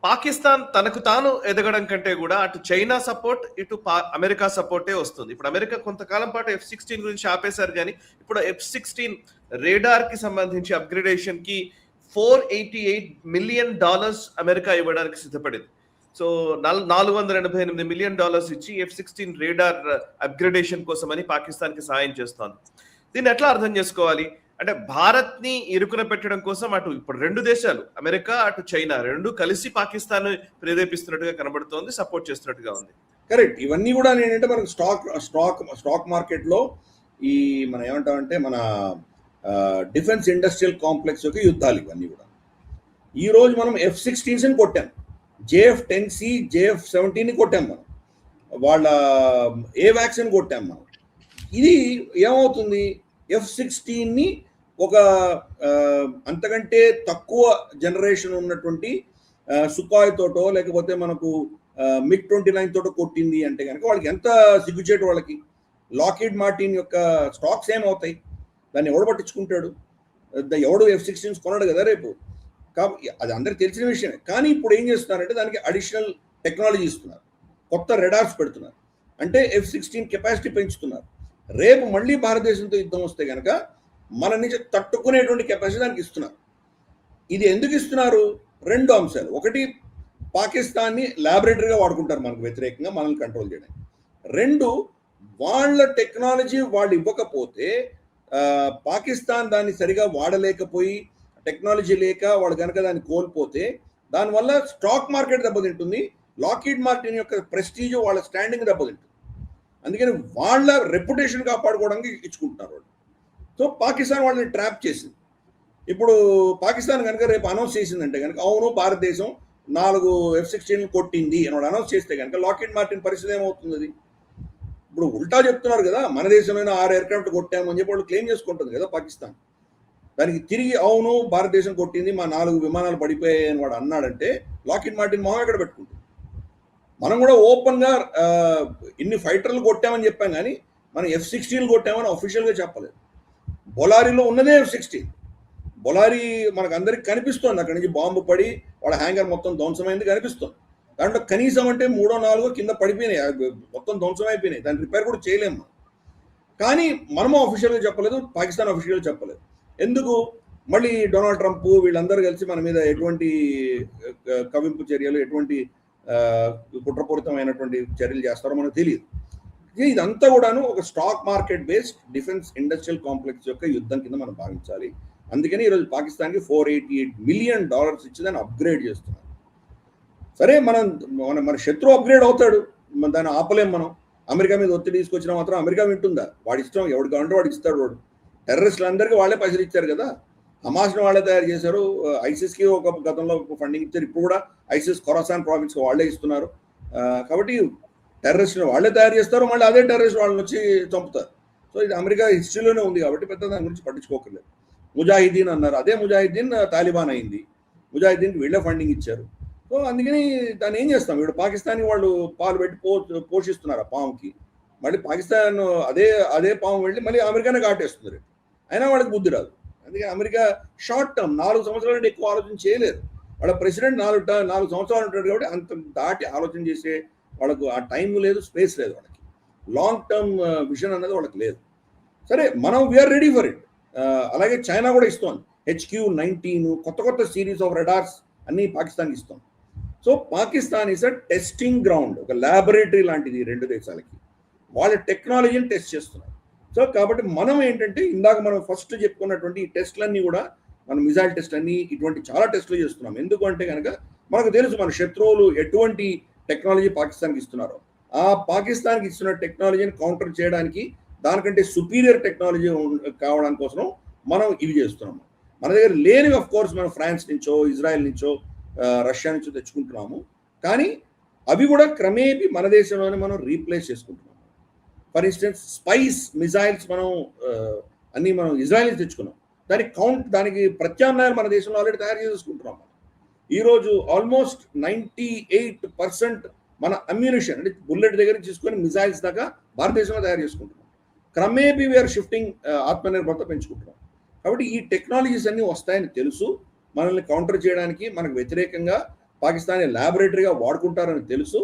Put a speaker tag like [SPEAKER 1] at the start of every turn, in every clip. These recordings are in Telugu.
[SPEAKER 1] పాకిస్తాన్ తనకు తాను ఎదగడం కంటే కూడా అటు చైనా సపోర్ట్, ఇటు అమెరికా సపోర్టే వస్తుంది. ఇప్పుడు అమెరికా కొంతకాలం పాటు F-16 గురించి ఆపేశారు కానీ ఇప్పుడు F-16 రేడార్ కి సంబంధించి అప్గ్రేడేషన్ కి $488 మిలియన్ అమెరికా ఇవ్వడానికి సిద్ధపడింది. సో $488 మిలియన్ ఇచ్చి F-16 రేడార్ అప్గ్రేడేషన్ కోసమని పాకిస్తాన్ కి సాయం చేస్తోంది. దీన్ని ఎట్లా అర్థం చేసుకోవాలి అంటే, భారత్ ని ఇరుకున పెట్టడం కోసం అటు ఇప్పుడు రెండు దేశాలు అమెరికా అటు చైనా రెండు కలిసి పాకిస్తాన్ ప్రేరేపిస్తున్నట్టుగా కనబడుతోంది, సపోర్ట్ చేస్తున్నట్టుగా ఉంది.
[SPEAKER 2] కరెక్ట్. ఇవన్నీ కూడా ఏంటంటే మనకు స్టాక్ మార్కెట్ లో ఈ మనం ఏమంటామంటే మన డిఫెన్స్ ఇండస్ట్రియల్ కాంప్లెక్స్ యొక్క యుద్ధాలు ఇవన్నీ కూడా. ఈ రోజు మనం F-16 కొట్టాం, JF-10C JF-17 కొట్టాం, మనం వాళ్ళ AWACS కొట్టాం. మనం ఇది ఏమవుతుంది, F-16 ఒక అంతకంటే తక్కువ జనరేషన్ ఉన్నటువంటి సుఖాయ్ తోటో లేకపోతే మనకు MiG-29 తోటో కొట్టింది అంటే కనుక వాళ్ళకి ఎంత సిగ్గుచేటు. వాళ్ళకి లాక్హీడ్ మార్టిన్ యొక్క స్టాక్స్ ఏమవుతాయి, దాన్ని ఎవడు పట్టించుకుంటాడు, ఎవడు F-16 కొనడు కదా రేపు. కాబట్టి అది అందరికి తెలిసిన విషయమే. కానీ ఇప్పుడు ఏం చేస్తున్నారంటే దానికి అడిషనల్ టెక్నాలజీ ఇస్తున్నారు, కొత్త రెడార్స్ పెడుతున్నారు, అంటే F-16 కెపాసిటీ పెంచుతున్నారు. రేపు మళ్ళీ భారతదేశంతో యుద్ధం వస్తే కనుక మన నుంచి తట్టుకునేటువంటి కెపాసిటీ దానికి ఇస్తున్నారు. ఇది ఎందుకు ఇస్తున్నారు, రెండు అంశాలు. ఒకటి, పాకిస్తాన్ని ల్యాబొరేటరీగా వాడుకుంటారు మనకు వ్యతిరేకంగా, మనల్ని కంట్రోల్ చేయడానికి. రెండు, వాళ్ళ టెక్నాలజీ వాళ్ళు ఇవ్వకపోతే పాకిస్తాన్ దాన్ని సరిగా వాడలేకపోయి టెక్నాలజీ లేక వాళ్ళు కనుక దాన్ని కోల్పోతే దానివల్ల స్టాక్ మార్కెట్ దెబ్బతింటుంది, లాక్హీడ్ మార్టిన్ యొక్క ప్రెస్టీజ్ వాళ్ళ స్టాండింగ్ దెబ్బతింటుంది. అందుకని వాళ్ళ రెప్యుటేషన్ కాపాడుకోవడానికి ఇచ్చుకుంటున్నారు వాళ్ళు. సో పాకిస్తాన్ వాళ్ళని ట్రాప్ చేసింది. ఇప్పుడు పాకిస్తాన్ కనుక రేపు అనౌన్స్ చేసిందంటే కనుక అవును భారతదేశం 4 F-16 కొట్టింది అని వాళ్ళు అనౌన్స్ చేస్తే కనుక లాక్హీడ్ మార్టిన్ పరిస్థితి ఏమవుతుంది? అది ఇప్పుడు ఉల్టా చెప్తున్నారు కదా, మన దేశంలో 6 ఎయిర్క్రాఫ్ట్ కొట్టామని చెప్పి వాళ్ళు క్లెయిమ్ చేసుకుంటుంది కదా పాకిస్తాన్. దానికి తిరిగి అవును భారతదేశం కొట్టింది, మా 4 విమానాలు పడిపోయాయి అని వాడు అన్నాడంటే లాక్హీడ్ మార్టిన్ మొహం ఎక్కడ పెట్టుకుంటుంది? మనం కూడా ఓపెన్గా ఇన్ని ఫైటర్లు కొట్టామని చెప్పాం కానీ మనం F-16 కొట్టామని అఫీషియల్గా చెప్పలేదు. బొలారీలో ఉన్నదే F-16. బొలారీ మనకు అందరికి కనిపిస్తుంది, అక్కడి నుంచి బాంబు పడి వాళ్ళ హ్యాంగర్ మొత్తం ధ్వంసమైంది కనిపిస్తుంది. దాంట్లో కనీసం అంటే 3 or 4 కింద పడిపోయినాయి, మొత్తం ధ్వంసం అయిపోయినాయి, దాన్ని రిపేర్ కూడా చేయలేము. కానీ మనము అఫీషియల్గా చెప్పలేదు, పాకిస్తాన్ అఫీషియల్గా చెప్పలేదు. ఎందుకు? మళ్ళీ డొనాల్డ్ ట్రంప్ వీళ్ళందరూ కలిసి మన మీద ఎటువంటి కవింపు చర్యలు, ఎటువంటి కుట్రపూరితమైనటువంటి చర్యలు చేస్తారో మనకు తెలియదు. ఇదంతా కూడాను ఒక stock market based defence industrial complex యొక్క యుద్ధం కింద మనం భావించాలి. అందుకని ఈరోజు పాకిస్తాన్కి $488 మిలియన్ ఇచ్చి దాన్ని అప్గ్రేడ్ చేస్తున్నారు. సరే, మన శత్రువు అప్గ్రేడ్ అవుతాడు, దాన్ని ఆపలేం మనం. అమెరికా మీద ఒత్తిడి తీసుకొచ్చినా మాత్రం అమెరికా వింటుందా? వాడి ఇష్టం, ఎవడు కావాలంటే వాడికి ఇస్తాడు. వాడు టెర్రరిస్టులందరికీ వాళ్ళే పైసలు ఇచ్చారు కదా, హమాస్ను వాళ్ళే తయారు చేశారు, ఐసిస్కి ఒక గతంలో ఫండింగ్ ఇచ్చారు, ఇప్పుడు కూడా ఐసిస్ ఖొరాసాన్ ప్రావిన్స్ వాళ్ళే ఇస్తున్నారు. కాబట్టి టెర్రరిస్టులు వాళ్ళే తయారు చేస్తారు, మళ్ళీ అదే టెర్రరిస్ట్ వాళ్ళని వచ్చి చంపుతారు. సో ఇది అమెరికా హిస్టరీలోనే ఉంది కాబట్టి పెద్ద దాని గురించి పట్టించుకోకర్లేదు. ముజాహిద్దీన్ అన్నారు, అదే ముజాహిద్దీన్ తాలిబాన్ అయింది, ముజాహిద్దీన్కి వీళ్ళే ఫండింగ్ ఇచ్చారు. సో అందుకని దాన్ని ఏం చేస్తాం, ఇప్పుడు పాకిస్తాన్ వాళ్ళు పాలు పెట్టి పోషిస్తున్నారు ఆ పాముకి, మళ్ళీ పాకిస్తాన్ అదే పాము వెళ్ళి మళ్ళీ అమెరికానే కాటేస్తుంది, అయినా వాళ్ళకి బుద్ధి రాదు. అందుకే అమెరికా షార్ట్ టర్మ్ 4 సంవత్సరాల నుండి ఎక్కువ ఆలోచన చేయలేరు. వాళ్ళ ప్రెసిడెంట్ 4 సంవత్సరాలు ఉంటాడు కాబట్టి అంత దాటి ఆలోచన చేసే వాళ్ళకు ఆ టైం లేదు, స్పేస్ లేదు. వాళ్ళకి లాంగ్ టర్మ్ విజన్ అనేది వాళ్ళకి లేదు. సరే, మనం వీఆర్ రెడీ ఫర్ ఇట్. అలాగే చైనా కూడా ఇస్తోంది, HQ-19 కొత్త సిరీస్ ఆఫ్ రెడార్స్ అన్ని పాకిస్తాన్కి ఇస్తాం. So Pakistan is a testing ground, ఒక ల్యాబొరేటరీ లాంటిది రెండు దేశాలకి. వాళ్ళ టెక్నాలజీని టెస్ట్ చేస్తున్నారు. సో కాబట్టి మనం ఏంటంటే ఇందాక మనం ఫస్ట్ చెప్పుకున్నటువంటి ఈ టెస్ట్లన్నీ కూడా మనం మిజైల్ టెస్ట్ అన్ని ఇటువంటి చాలా టెస్టులు చేస్తున్నాం. ఎందుకు అంటే కనుక మనకు తెలుసు మన శత్రువులు ఎటువంటి టెక్నాలజీ పాకిస్తాన్కి ఇస్తున్నారు. ఆ పాకిస్తాన్కి ఇస్తున్న టెక్నాలజీని కౌంటర్ చేయడానికి దానికంటే సుపీరియర్ టెక్నాలజీ కావడం కోసం మనం ఇవి చేస్తున్నాము. మన దగ్గర లేనివి ఆఫ్ కోర్స్ మనం ఫ్రాన్స్ నుంచో, ఇజ్రాయెల్ నుంచో, రష్యా నుంచో తెచ్చుకుంటున్నాము. కానీ అవి కూడా క్రమేపీ మన దేశంలోనే మనం రీప్లేస్ చేసుకుంటున్నాము. ఫర్ ఇన్స్టెన్స్ స్పైస్ మిజైల్స్ మనం ఇజ్రాయెల్ నుంచి తెచ్చుకున్నాం. దానికి ప్రత్యామ్నాయాలు మన దేశంలో ఆల్రెడీ తయారు చేసుకుంటున్నాం. ఈరోజు ఆల్మోస్ట్ 98% మన అమ్యూనిషన్ అంటే బుల్లెట్ దగ్గర తీసుకొని మిజైల్స్ దాకా భారతదేశంలో తయారు చేసుకుంటున్నాం. క్రమేపీ వీఆర్ షిఫ్టింగ్, ఆత్మనిర్భరత పెంచుకుంటున్నాం. కాబట్టి ఈ టెక్నాలజీస్ అన్నీ వస్తాయని తెలుసు, మనల్ని కౌంటర్ చేయడానికి మనకు వ్యతిరేకంగా పాకిస్తాన్ ల్యాబొరేటరీగా వాడుకుంటారని తెలుసు.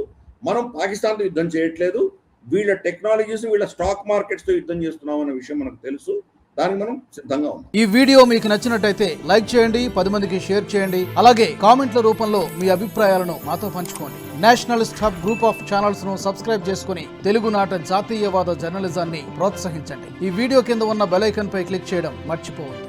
[SPEAKER 2] మనం పాకిస్తాన్తో యుద్ధం చేయట్లేదు, వీళ్ళ టెక్నాలజీస్ వీళ్ళ స్టాక్ మార్కెట్స్తో యుద్ధం చేస్తున్నాం అనే విషయం మనకు తెలుసు. దానికి మనం సిద్ధంగా ఉన్నాం.
[SPEAKER 3] ఈ వీడియో మీకు నచ్చినట్టయితే లైక్ చేయండి, 10 మందికి షేర్ చేయండి. అలాగే కామెంట్ల రూపంలో మీ అభిప్రాయాలను మాతో పంచుకోండి. Nationalist hub group of channels ను సబ్స్క్రైబ్ చేసుకుని తెలుగునాట జాతీయవాద జర్నలిజాన్ని ప్రోత్సహించండి. ఈ వీడియో కింద ఉన్న బెల్ ఐకాన్ పై క్లిక్ చేయడం మర్చిపోవద్దు.